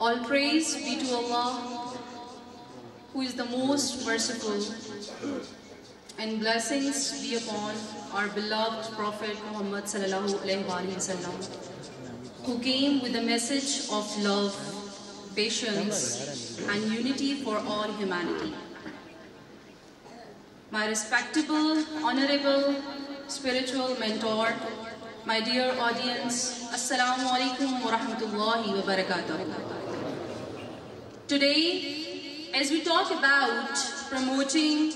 All praise be to Allah, who is the most merciful, and blessings be upon our beloved Prophet Muhammad sallallahu alaihi wasallam, who came with the message of love, patience, and unity for all humanity. My respectable, honorable, spiritual mentor, my dear audience, Assalamu alaikum wa rahmatullahi wa barakatuh. Today, as we talk about promoting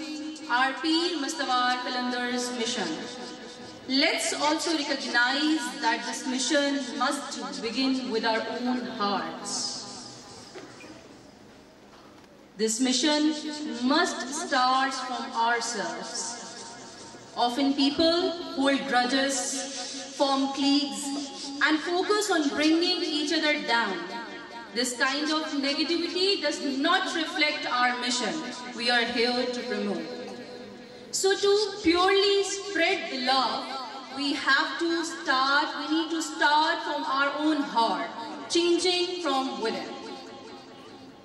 our Peer Mustawar Qalandar's mission, let's also recognize that this mission must begin with our own hearts. This mission must start from ourselves. Often people hold grudges, form cliques, and focus on bringing each other down. This kind of negativity does not reflect our mission we are here to promote. So to purely spread the love, we need to start from our own heart, changing from within.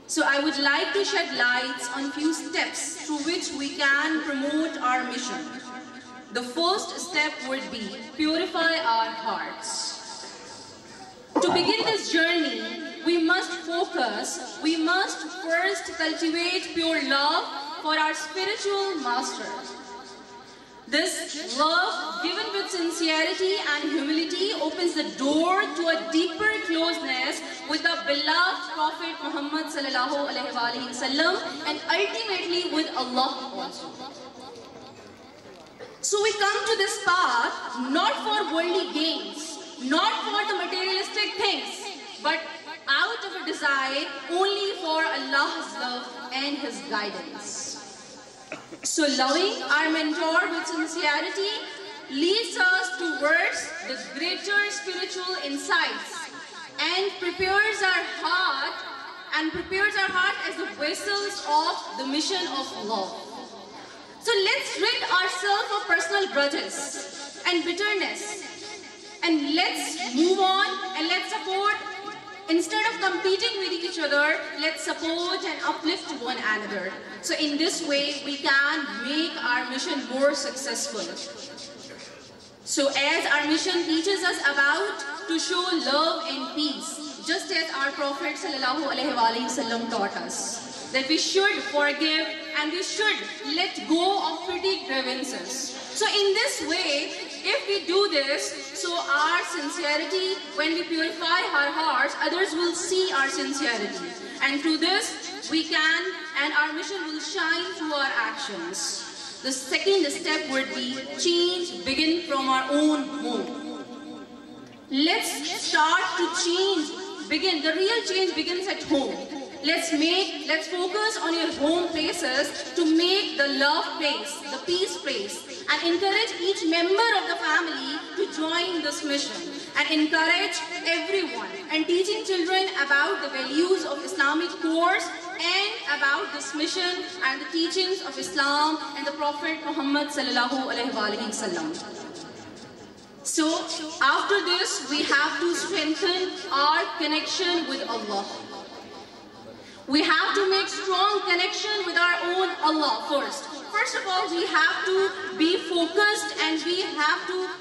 So I would like to shed lights on few steps through which we can promote our mission. The first step would be purify our hearts. To begin this journey, we must first cultivate pure love for our spiritual master. This love, given with sincerity and humility, opens the door to a deeper closeness with the beloved Prophet Muhammad sallallahu alaihi wasallam and ultimately with Allah also. So we come to this path not for worldly gains, not for the materialistic things, but out of a desire only for Allah's love and His guidance. So loving our mentor with sincerity leads us towards the greater spiritual insights and prepares our heart as the vessels of the mission of love. So let's rid ourselves of personal grudges and bitterness, and let's move on and let's support. Instead of competing with each other, let's support and uplift one another. So in this way, we can make our mission more successful. So as our mission teaches us about to show love and peace, just as our Prophet sallallahu alaihi wasallam taught us, that we should forgive and we should let go of petty grievances. So in this way, if we do this, so our sincerity, when we purify our hearts, others will see our sincerity. And through this, we can, and our mission will shine through our actions. The second step would be change begin from our own home. Let's start to change, the real change begins at home. Let's focus on your home places to make the love place, the peace place, and encourage each member of the family to join this mission, and encourage everyone and teaching children about the values of Islamic course and about this mission and the teachings of Islam and the Prophet Muhammad sallallahu alaihi wasallam. So after this, we have to strengthen our connection with Allah. We have to make strong connection with our own Allah first. First of all, we have to be focused and we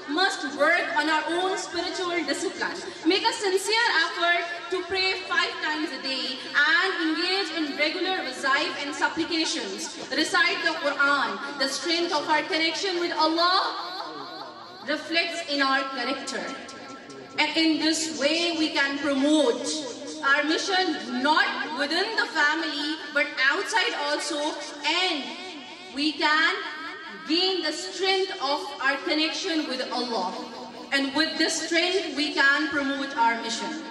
must work on our own spiritual discipline. Make a sincere effort to pray 5 times a day and engage in regular wazaif and supplications. Recite the Quran. The strength of our connection with Allah reflects in our character. And in this way, we can promote our mission not within the family but outside also, and we can gain the strength of our connection with Allah, and with this strength we can promote our mission.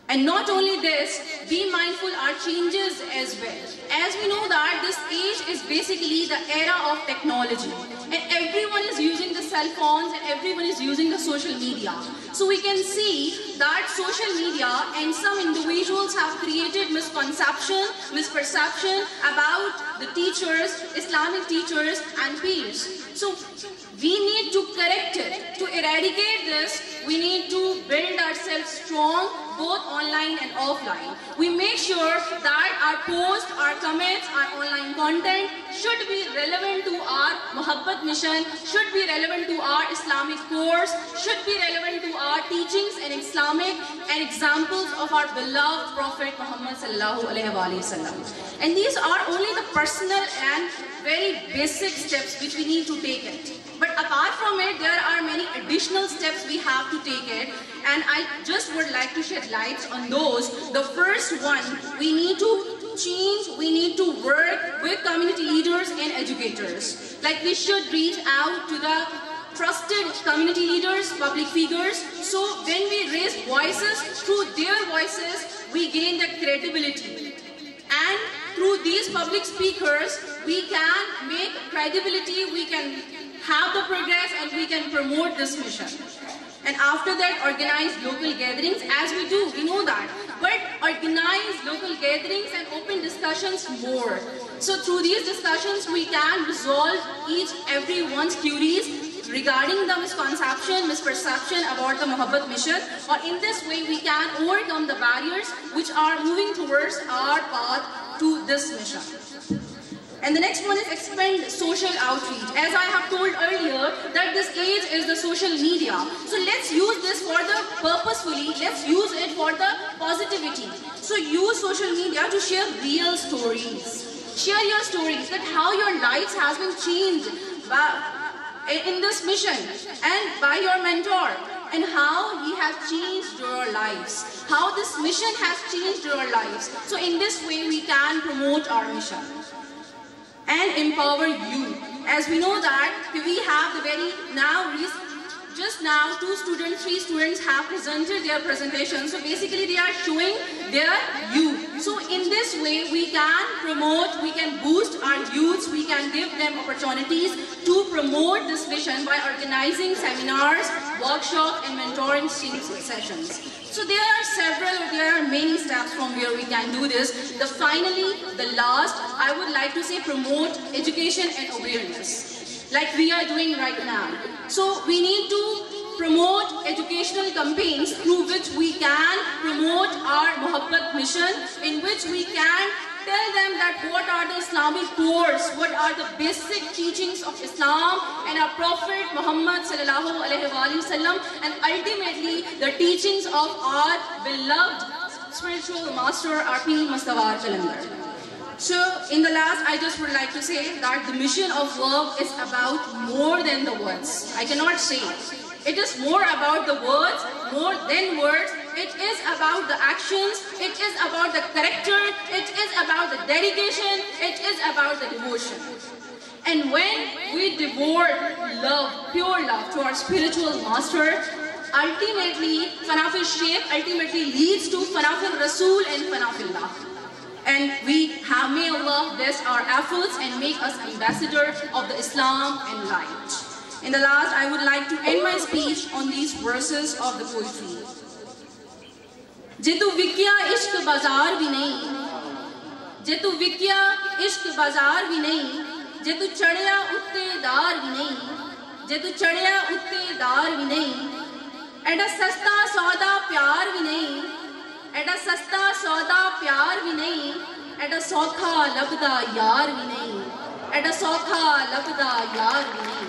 And not only this, be mindful our changes as well. As we know that this age is basically the era of technology, and everyone is using the cell phones and everyone is using the social media. So we can see that social media and some individuals have created misperception about the teachers, Islamic teachers and peers. So we need to correct it. To eradicate this, we need to build ourselves strong, both online and offline. We make sure that our posts, our comments, our online content should be relevant to our Muhabbat mission, should be relevant to our Islamic course, should be relevant to our teachings and Islamic and examples of our beloved Prophet Muhammad sallallahu alaihi wasallam. And these are only the personal and very basic steps which we need to take it. But apart from it, there are many additional steps we have to take it, and I just would like to shed light on those. The first one, we need to change, we need to work with community leaders and educators. Like we should reach out to the trusted community leaders, public figures, so when we raise voices, through their voices, we gain that credibility. And through these public speakers, we can make credibility, we can have the progress, and we can promote this mission. And after that, organize local gatherings, as we do, we know that. But organize local gatherings and open discussions more. So through these discussions, we can resolve everyone's queries regarding the misperception about the Muhabbat mission, or in this way we can overcome the barriers which are moving towards our path to this mission. And the next one is expand social outreach. As I have told earlier, that this age is the social media. So let's use this for the purposefully, let's use it for the positivity. So use social media to share real stories. Share your stories, that how your lives has been changed in this mission and by your mentor, and how he has changed your lives, how this mission has changed your lives. So in this way we can promote our mission and empower you. As we know that we have the very just now 3 students have presented their presentation. So basically they are showing their youth. So in this way we can promote, we can boost our youths, we can give them opportunities to promote this mission by organizing seminars, workshops and mentoring sessions. So there are many steps from where we can do this. Finally, the last, I would like to say promote education and awareness, like we are doing right now. So we need to promote educational campaigns through which we can promote our Muhabbat mission, in which we can tell them that what are the Islamic course, what are the basic teachings of Islam and our Prophet Muhammad sallallahu alaihi wasallam, and ultimately the teachings of our beloved spiritual master R.P. Mustawar Jalandhar. So in the last, I just would like to say that the mission of love is about more than the words. I cannot say it is more about the words, more than words. It is about the actions, it is about the character, it is about the dedication, it is about the devotion. And when we devote love, pure love to our spiritual master, ultimately Fanafil Shaykh ultimately leads to Fanafil Rasul and Fanafillah. And may Allah bless our efforts and make us ambassadors of the Islam and light. In the last, I would like to end my speech on these verses of the poetry. जे तू विकिया इश्क बाजार भी नहीं, जे तू विकिया इश्क बाजार भी नहीं, जे तू चढ़िया उत्ते दार भी नहीं, जे तू चढ़िया उत्ते दार भी नहीं, एडा सस्ता सौदा प्यार भी नहीं, एडा सस्ता सौदा प्यार भी नहीं, एडा सौखा लभदा यार भी नहीं, एडा सौखा लभदा यार भी नहीं।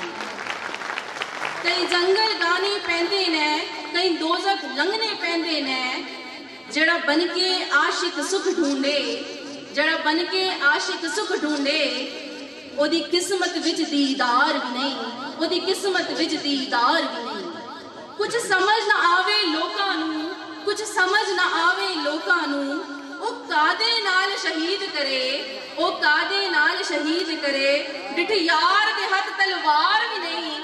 कई जंगल गाने पैंदे ने, कई दोज़ख लंघने पैंदे ने, जड़ा बनके आशिक सुख ढूंढे, जड़ा बनके आशिक सुख ढूंढे, ओदी किस्मत विच दीदार भी नहीं, ओदी किस्मत विच दीदार भी नहीं। कुछ समझ ना आवे लोकां नूं, कुछ समझ ना आवे लोकां नूं, ओ कादे नाल शहीद करे, ओ कादे नाल शहीद करे, डिठ यार दे हथ तलवार भी नहीं,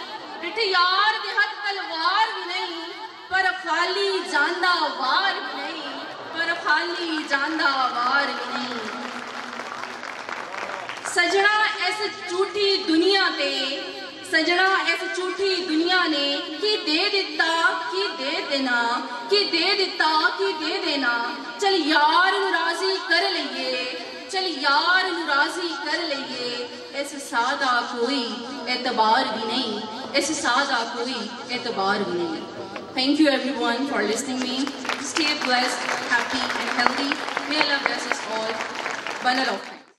डिठ यार दे हथ तलवार भी नहीं, पर खाली जांदा वार भी नहीं, पर खाली जांदा वार भी नहीं। सजना ऐस झूठी दुनिया ते, सजना ऐस झूठी दुनिया ने की दे दिता, की दे देना, की दे दिता, की दे देना। चल यार नू राजी कर लईए, चल यार नू राजी कर लईए, ऐसे सादा कोई एतबार भी नहीं, ऐसे सादा कोई एतबार भी नहीं। Thank you everyone for listening me. Stay blessed, happy and healthy. May Allah bless us all. Banalok.